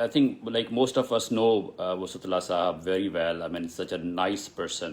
I think like most of us know Wasatullah Sahab very well. I mean, such a nice person.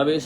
90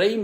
3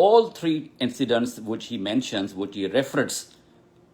all 3 incidents which he mentions which he refers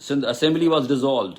Sindh assembly was dissolved.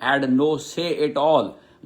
had no say at all.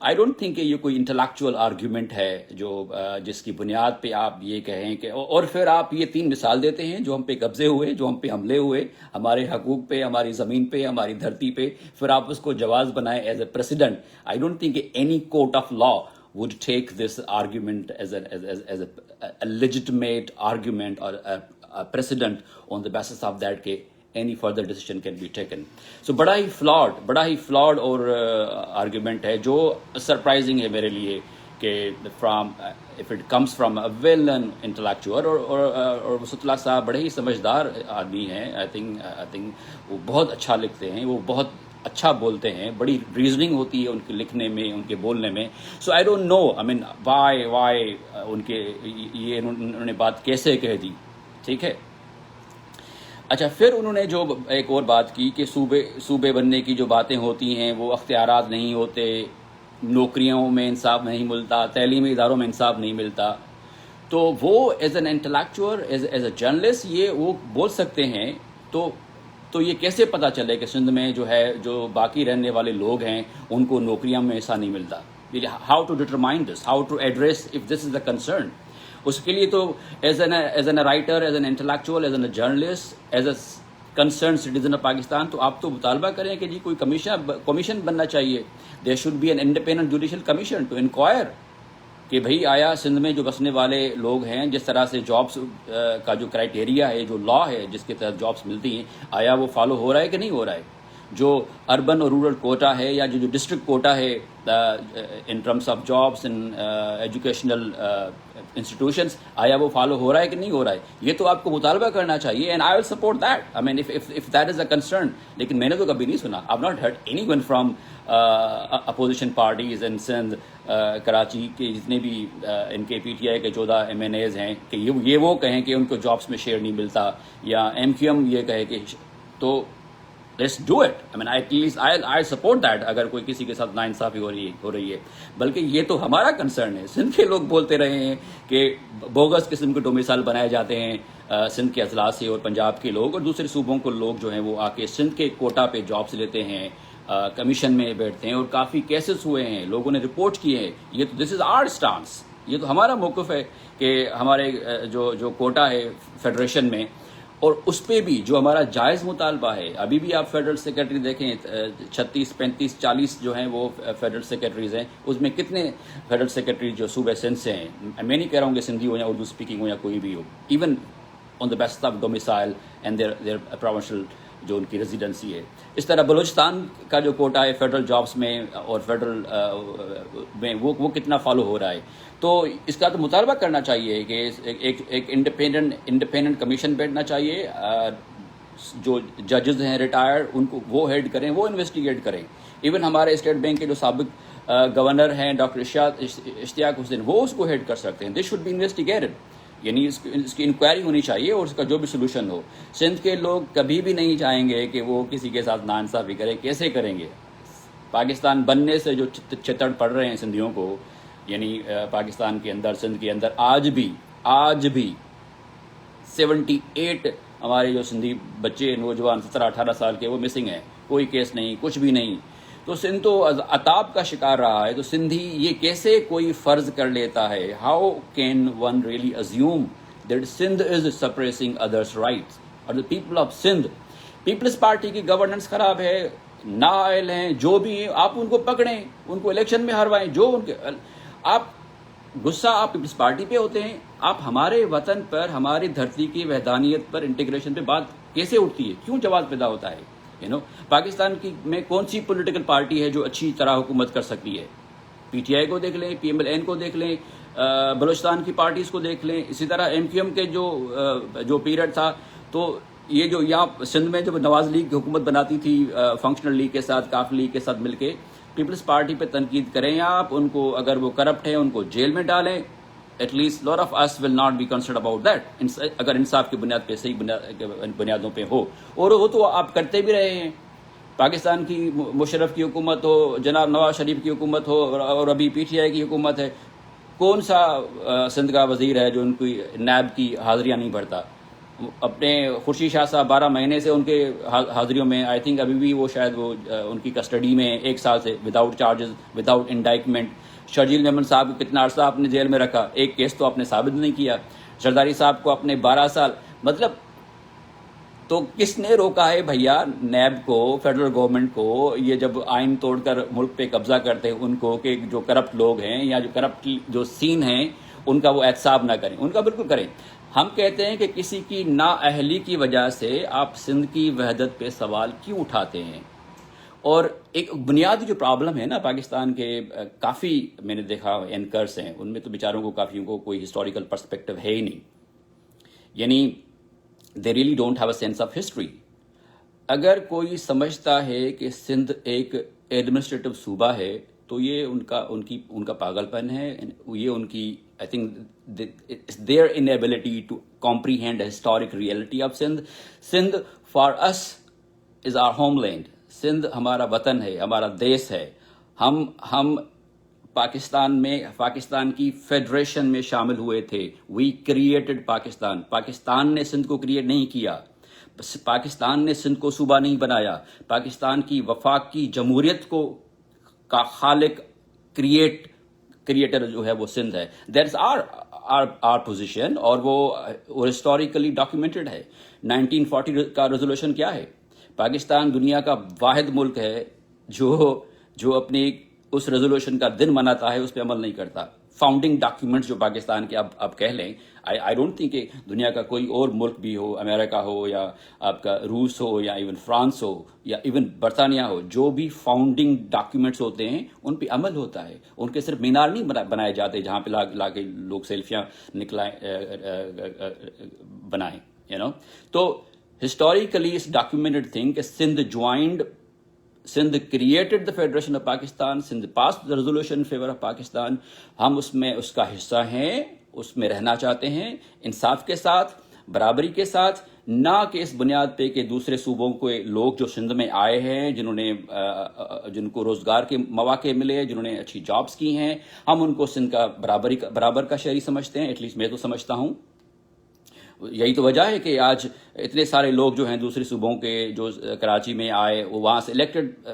I don't think کہ یہ کوئی intellectual argument ہے جو جس کی بنیاد پہ آپ یہ کہیں کہ اور پھر آپ یہ 3 مثال دیتے ہیں جو ہم پہ قبضے ہوئے، جو ہم پہ حملے ہوئے، ہمارے حقوق پہ، ہماری زمین پہ، ہماری دھرتی پہ، پھر آپ اس کو جواز بنائیں as a precedent. I don't think کہ any court of law would take this argument as a legitimate argument or a precedent on the basis of that کہ any further decision can be taken. So بڑا ہی flawed اور argument ہے جو surprising ہے میرے لیے کہ if it comes from a well-known intellectual اور وسط اللہ صاحب بڑے ہی سمجھدار آدمی ہیں. I think وہ بہت اچھا لکھتے ہیں، وہ بہت اچھا بولتے ہیں، بڑی ریزننگ ہوتی ہے ان کے لکھنے میں، ان کے بولنے میں. سو I don't know I main Y ان کے یہ انہوں نے بات کیسے کہہ دی. ٹھیک ہے. اچھا، پھر انہوں نے جو ایک اور بات کی کہ صوبے بننے کی جو باتیں ہوتی ہیں وہ اختیارات نہیں ہوتے، نوکریوں میں انصاف نہیں ملتا، تعلیمی اداروں میں انصاف نہیں ملتا. تو وہ as an intellectual, as a journalist یہ وہ بول سکتے ہیں. تو یہ کیسے پتا چلے کہ سندھ میں جو باقی رہنے والے لوگ ہیں ان کو نوکریاں میں ایسا نہیں ملتا؟ How to determine this, how to address if this is a concern. اس کے لیے تو as an writer, as an intellectual, as an journalist, as a concern citizen of Pakistan تو آپ تو مطالبہ کریں کہ جی کوئی کمیشن بننا چاہیے. There should be an independent judicial commission to inquire کہ بھئی آیا سندھ میں جو بسنے والے لوگ ہیں جس طرح سے جابس کا جو کرائٹیریا ہے، جو لا ہے جس کے تحت جابس ملتی ہیں، آیا وہ فالو ہو رہا ہے کہ نہیں ہو رہا ہے؟ جو اربن اور رورل کوٹا ہے یا جو ڈسٹرکٹ کوٹا ہے in terms of jobs in educational institutions, آیا وہ فالو ہو رہا ہے کہ نہیں ہو رہا ہے؟ یہ تو آپ کو مطالبہ کرنا چاہیے. And I will support that. I mean if that is a concern. لیکن میں نے تو کبھی نہیں سنا، I have not heard anyone from opposition parties in Sindh, Karachi کے جتنے بھی ان کے پی ٹی آئی کے 14 MNAs ہیں کہ یہ وہ کہیں کہ ان کو جابس میں شیئر نہیں ملتا، یا MQM یہ کہے کہ تو let's do it. I mean at least I support that اگر کوئی کسی کے ساتھ ناانصافی ہو رہی ہے. بلکہ یہ تو ہمارا کنسرن ہے. سندھ کے لوگ بولتے رہے ہیں کہ بوگس قسم کے ڈومیسائل بنائے جاتے ہیں سندھ کے اضلاع سے، اور پنجاب کے لوگ اور دوسرے صوبوں کو لوگ جو ہیں وہ آ کے سندھ کے کوٹا پہ جابس لیتے ہیں، کمیشن میں بیٹھتے ہیں، اور کافی کیسز ہوئے ہیں، لوگوں نے رپورٹ کیے ہیں. یہ تو دس از آر اسٹانس، یہ تو ہمارا موقف ہے کہ ہمارے جو کوٹا ہے فیڈریشن میں، اور اس پہ بھی جو ہمارا جائز مطالبہ ہے. ابھی بھی آپ فیڈرل سیکرٹری دیکھیں 36 35 40 جو ہیں وہ فیڈرل سیکرٹریز ہیں. اس میں کتنے فیڈرل سیکرٹری جو صوبہ سندھ سے ہیں؟ میں نہیں کہہ رہا ہوں کہ سندھی ہو یا اردو اسپیکنگ ہو یا کوئی بھی ہو، even on the basis of domicile and their provincial جو ان کی ریزیڈنسی ہے. اس طرح بلوچستان کا جو کوٹا ہے فیڈرل جابس میں اور فیڈرل میں وہ کتنا فالو ہو رہا ہے. تو اس کا تو مطالبہ کرنا چاہیے کہ ایک انڈیپینڈنٹ کمیشن بیٹھنا چاہیے. جو ججز ہیں ریٹائرڈ ان کو وہ ہیڈ کریں، وہ انویسٹیگیٹ کریں. ایون ہمارے اسٹیٹ بینک کے جو سابق گورنر ہیں ڈاکٹر اشتیاق حسین، وہ اس کو ہیڈ کر سکتے ہیں. This should be investigated. یعنی اس کی انکوائری ہونی چاہیے اور اس کا جو بھی سلوشن ہو. سندھ کے لوگ کبھی بھی نہیں چاہیں گے کہ وہ کسی کے ساتھ ناانصافی کرے. کیسے کریں گے؟ پاکستان بننے سے جو چتڑ پڑ رہے ہیں سندھیوں کو، یعنی پاکستان کے اندر، سندھ کے اندر آج بھی 78 ہمارے جو سندھی بچے نوجوان 17-18 سال کے وہ مسنگ ہیں. کوئی کیس نہیں، کچھ بھی نہیں. تو سندھ تو عطاب کا شکار رہا ہے. تو سندھی یہ کیسے کوئی فرض کر لیتا ہے؟ How can one really assume that Sindh is suppressing others rights? اور the people of Sindh, Peoples Party کی گورننس خراب ہے، نااہل ہیں، جو بھی ہیں آپ ان کو پکڑیں، ان کو الیکشن میں ہروائیں. جو ان کے آپ غصہ آپ پیپلز پارٹی پہ ہوتے ہیں، آپ ہمارے وطن پر، ہماری دھرتی کی وحدانیت پر، انٹیگریشن پہ بات کیسے اٹھتی ہے؟ کیوں جواز پیدا ہوتا ہے؟ پاکستان کی میں کون سی پولیٹیکل پارٹی ہے جو اچھی طرح حکومت کر سکتی ہے؟ PTI کو دیکھ لیں، PMLN کو دیکھ لیں، بلوچستان کی پارٹیز کو دیکھ لیں. اسی طرح MQM کے جو پیریڈ تھا، تو یہ جو یہاں سندھ میں جب نواز لیگ حکومت بناتی تھی فنکشنل لیگ کے ساتھ، کاف لیگ کے ساتھ مل کے، پیپلز پارٹی پہ تنقید کریں آپ، ان کو اگر وہ کرپٹ ہیں ان کو جیل میں ڈالیں. At least lot of us will not be concerned about that, اگر انصاف کی بنیاد پہ، صحیح بنیادوں پہ ہو. اور وہ تو آپ کرتے بھی رہے ہیں. پاکستان کی مشرف کی حکومت ہو، جناب نواز شریف کی حکومت ہو، اور ابھی PTI کی حکومت ہے، کون سا سندھ کا وزیر ہے جو ان کی نیب کی حاضریاں نہیں بھرتا؟ اپنے خورشید شاہ صاحب 12 مہینے سے ان کے حاضریوں میں، آئی تھنک ابھی بھی وہ شاید وہ ان کی کسٹڈی میں 1 سال سے without charges, without indictment. Sharjeel Memon صاحب کو کتنا عرصہ آپ نے جیل میں رکھا، ایک کیس تو آپ نے ثابت نہیں کیا. زرداری صاحب کو اپنے 12 سال، مطلب تو کس نے روکا ہے بھیا نیب کو، فیڈرل گورنمنٹ کو، یہ جب آئین توڑ کر ملک پہ قبضہ کرتے ہیں ان کو، کہ جو کرپٹ لوگ ہیں یا جو کرپٹ جو سین ہیں ان کا وہ احتساب نہ کریں. ان کا بالکل کریں. ہم کہتے ہیں کہ کسی کی نااہلی کی وجہ سے آپ سندھ کی وحدت پہ سوال کیوں اٹھاتے ہیں؟ اور ایک بنیادی جو پرابلم ہے نا پاکستان کے، کافی میں نے دیکھا اینکرز ہیں ان میں تو بیچاروں کو کافیوں کو کوئی ہسٹوریکل پرسپیکٹو ہے ہی نہیں، یعنی they really don't have a sense of history. اگر کوئی سمجھتا ہے کہ سندھ ایک ایڈمنسٹریٹو صوبہ ہے تو یہ ان کا پاگل پن ہے. یہ ان کی I think it's their inability to comprehend the historic reality of Sindh. Sindh for us is our homeland. Sindh ہمارا وطن ہے، ہمارا دیس ہے. ہم پاکستان کی فیڈریشن میں شامل ہوئے تھے. We created Pakistan. پاکستان نے سندھ کو کریٹ نہیں کیا، پاکستان نے سندھ کو صوبہ نہیں بنایا. پاکستان کی وفاق کی جمہوریت کا خالق کریٹر جو ہے وہ سندھ ہے. دیٹس آر پوزیشن، اور وہ ہسٹوریکلی ڈاکیومنٹڈ ہے. 1940 کا ریزولوشن کیا ہے؟ پاکستان دنیا کا واحد ملک ہے جو اپنی اس ریزولوشن کا دن مناتا ہے، اس پہ عمل نہیں کرتا. فاؤنڈنگ ڈاکیومنٹس جو پاکستان کے اب کہہ لیں، آئی ڈونٹ تھنک کہ دنیا کا کوئی اور ملک بھی ہو، امریکہ ہو یا آپ کا روس ہو یا ایون فرانس ہو یا ایون برطانیہ ہو، جو بھی فاؤنڈنگ ڈاکیومنٹس ہوتے ہیں ان پہ عمل ہوتا ہے. ان کے صرف مینار نہیں بنائے جاتے جہاں پہ لا کے لوگ سیلفیاں بنائیں، تو ہسٹوریکلی اس ڈاکیومنٹڈ تھنگ کہ Sindh created the federation of Pakistan, Sindh pass the resolution in favour of Pakistan. ہم اس کا حصہ ہیں، اس میں رہنا چاہتے ہیں انصاف کے ساتھ، برابری کے ساتھ، نہ کہ اس بنیاد پہ کہ دوسرے صوبوں کے لوگ جو سندھ میں آئے ہیں، جن کو روزگار کے مواقع ملے، جنہوں نے اچھی جابس کی ہیں، ہم ان کو سندھ کا برابر کا شہری سمجھتے ہیں. ایٹ لیسٹ میں تو سمجھتا ہوں. یہی تو وجہ ہے کہ آج اتنے سارے لوگ جو ہیں دوسرے صوبوں کے جو کراچی میں آئے، وہ وہاں سے الیکٹڈ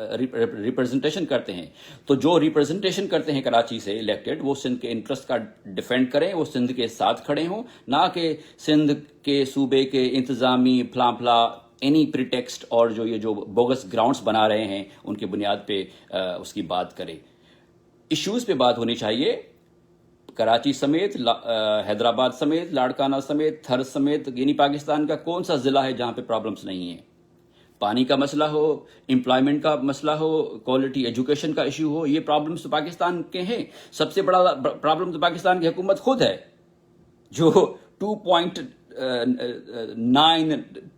ریپرزنٹیشن کرتے ہیں. تو جو ریپرزنٹیشن کرتے ہیں کراچی سے الیکٹڈ، وہ سندھ کے انٹرسٹ کا ڈیفینڈ کریں، وہ سندھ کے ساتھ کھڑے ہوں، نہ کہ سندھ کے صوبے کے انتظامی پھلا اینی پریٹیکسٹ اور جو بوگس گراؤنڈز بنا رہے ہیں ان کی بنیاد پہ اس کی بات کریں. ایشوز پہ بات ہونی چاہیے. کراچی سمیت، حیدرآباد سمیت، لاڑکانہ سمیت، تھر سمیت، یعنی پاکستان کا کون سا ضلع ہے جہاں پہ پرابلمس نہیں ہیں؟ پانی کا مسئلہ ہو، امپلائمنٹ کا مسئلہ ہو، کوالٹی ایجوکیشن کا ایشو ہو، یہ پرابلمس تو پاکستان کے ہیں. سب سے بڑا پرابلم تو پاکستان کی حکومت خود ہے، جو 2.9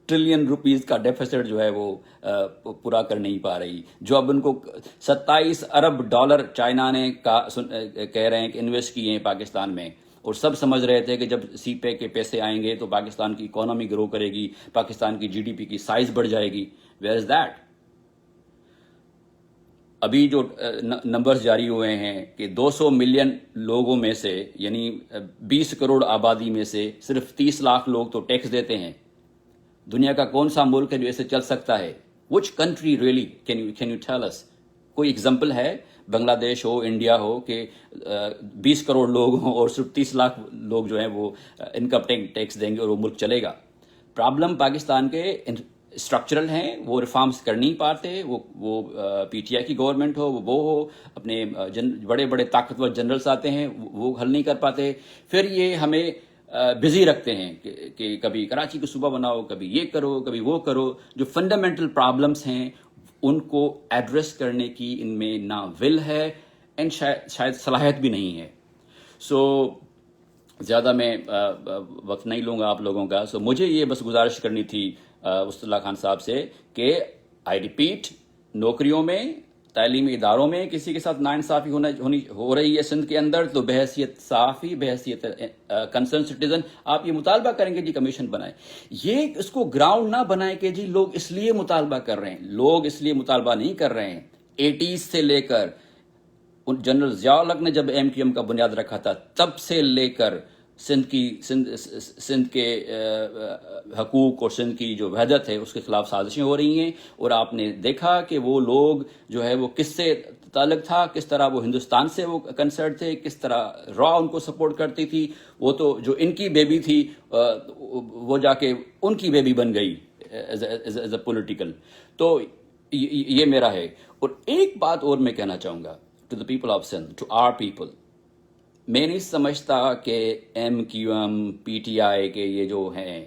ٹریلین روپیز کا ڈیفیسٹ جو ہے وہ پورا کر نہیں پا رہی. جو اب ان کو 27 ارب ڈالر چائنا نے کہہ رہے ہیں کہ انویسٹ کیے ہیں پاکستان میں، اور سب سمجھ رہے تھے کہ جب سی پے کے پیسے آئیں گے تو پاکستان کی اکانومی گرو کرے گی، پاکستان کی GDP کی سائز بڑھ جائے گی. Where is that? ابھی جو نمبرز جاری ہوئے ہیں کہ 200 ملین لوگوں میں سے، یعنی 20 کروڑ آبادی میں سے صرف 30 لاکھ لوگ تو ٹیکس دیتے ہیں. دنیا کا کون سا ملک ہے جو ایسے چل سکتا ہے؟ Which country really can you tell us? کوئی اگزامپل ہے؟ بنگلہ دیش ہو، انڈیا ہو، کہ 20 کروڑ لوگ ہوں اور صرف 30 لاکھ لوگ جو ہیں وہ انکم ٹیکس دیں گے اور وہ ملک چلے گا؟ پرابلم پاکستان کے اسٹرکچرل ہیں، وہ ریفارمز کر نہیں پاتے. وہ PTI کی گورنمنٹ ہو، وہ ہو، اپنے بڑے بڑے طاقتور جنرلز آتے ہیں، وہ حل نہیں کر پاتے. پھر یہ ہمیں بزی رکھتے ہیں کہ کبھی کراچی کو صوبہ بناؤ، کبھی یہ کرو، کبھی وہ کرو. جو فنڈامنٹل پرابلمس ہیں ان کو ایڈریس کرنے کی ان میں نہ ول ہے، اینڈ شاید صلاحیت بھی نہیں ہے. سو زیادہ میں وقت نہیں لوں گا آپ لوگوں کا. سو مجھے یہ بس گزارش کرنی تھی وسط اللہ خان صاحب سے کہ آئی ریپیٹ، نوکریوں میں، تعلیمی اداروں میں کسی کے ساتھ ناانصافی ہو رہی ہے سندھ کے اندر، تو بحیثیت صحافی، بحیثیت کنسرن سٹیزن آپ یہ مطالبہ کریں گے جی کمیشن بنائیں. یہ اس کو گراؤنڈ نہ بنائیں کہ جی لوگ اس لیے مطالبہ کر رہے ہیں. لوگ اس لیے مطالبہ نہیں کر رہے ہیں. 80s سے لے کر جنرل ضیاء الحق نے جب MQM کا بنیاد رکھا تھا، تب سے لے کر سندھ کے حقوق اور سندھ کی جو وحدت ہے اس کے خلاف سازشیں ہو رہی ہیں، اور آپ نے دیکھا کہ وہ لوگ جو ہے وہ کس سے تعلق تھا، کس طرح وہ ہندوستان سے وہ کنسرن تھے، کس طرح را ان کو سپورٹ کرتی تھی. وہ تو جو ان کی بیبی تھی وہ جا کے ان کی بیبی بن گئی ایز اے پولیٹیکل. تو یہ میرا ہے. اور ایک بات اور میں کہنا چاہوں گا to the people of Sindh, to our people. میں نہیں سمجھتا کہ M Q M P T I کے یہ جو ہیں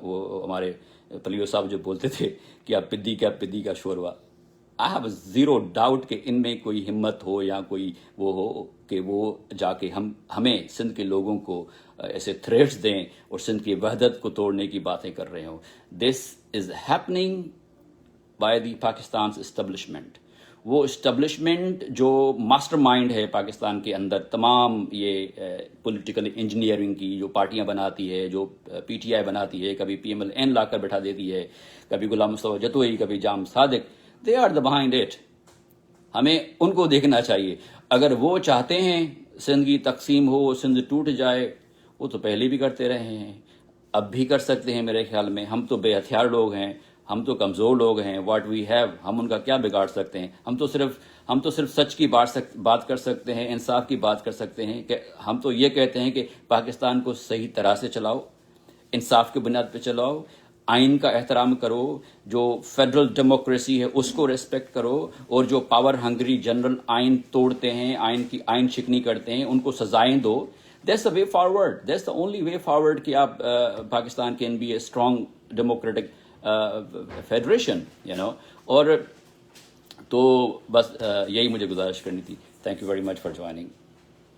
وہ ہمارے پلیو صاحب جو بولتے تھے کہ آپ پدی کا شوروا، آئی ہیو زیرو ڈاؤٹ کہ ان میں کوئی ہمت ہو یا کوئی وہ ہو کہ وہ جا کے ہمیں سندھ کے لوگوں کو ایسے تھریٹس دیں اور سندھ کی وحدت کو توڑنے کی باتیں کر رہے ہوں. This is happening by the Pakistan establishment. وہ اسٹیبلشمنٹ جو ماسٹر مائنڈ ہے پاکستان کے اندر تمام یہ پولیٹیکل انجینئرنگ کی، جو پارٹیاں بناتی ہے، جو پی ٹی آئی بناتی ہے، کبھی پی ایم ایل این لا کر بٹھا دیتی ہے، کبھی غلام مصطفیٰ جتوئی، کبھی Jam Sadiq, they are the behind it. ہمیں ان کو دیکھنا چاہیے. اگر وہ چاہتے ہیں سندھ کی تقسیم ہو، سندھ ٹوٹ جائے، وہ تو پہلے بھی کرتے رہے ہیں، اب بھی کر سکتے ہیں میرے خیال میں. ہم تو بے ہتھیار لوگ ہیں، ہم تو کمزور لوگ ہیں. واٹ وی ہیو، ہم ان کا کیا بگاڑ سکتے ہیں؟ ہم تو صرف سچ کی بات کر سکتے ہیں، انصاف کی بات کر سکتے ہیں. کہ ہم تو یہ کہتے ہیں کہ پاکستان کو صحیح طرح سے چلاؤ، انصاف کی بنیاد پہ چلاؤ، آئین کا احترام کرو، جو فیڈرل ڈیموکریسی ہے اس کو ریسپیکٹ کرو، اور جو پاور ہنگری جنرل آئین توڑتے ہیں، آئین شکنی کرتے ہیں، ان کو سزائیں دو. That's the way forward, that's the only way forward کہ آپ Pakistan can be a strong democratic federation اور تو بس یہی مجھے گزارش کرنی تھی. Thank you very much for joining.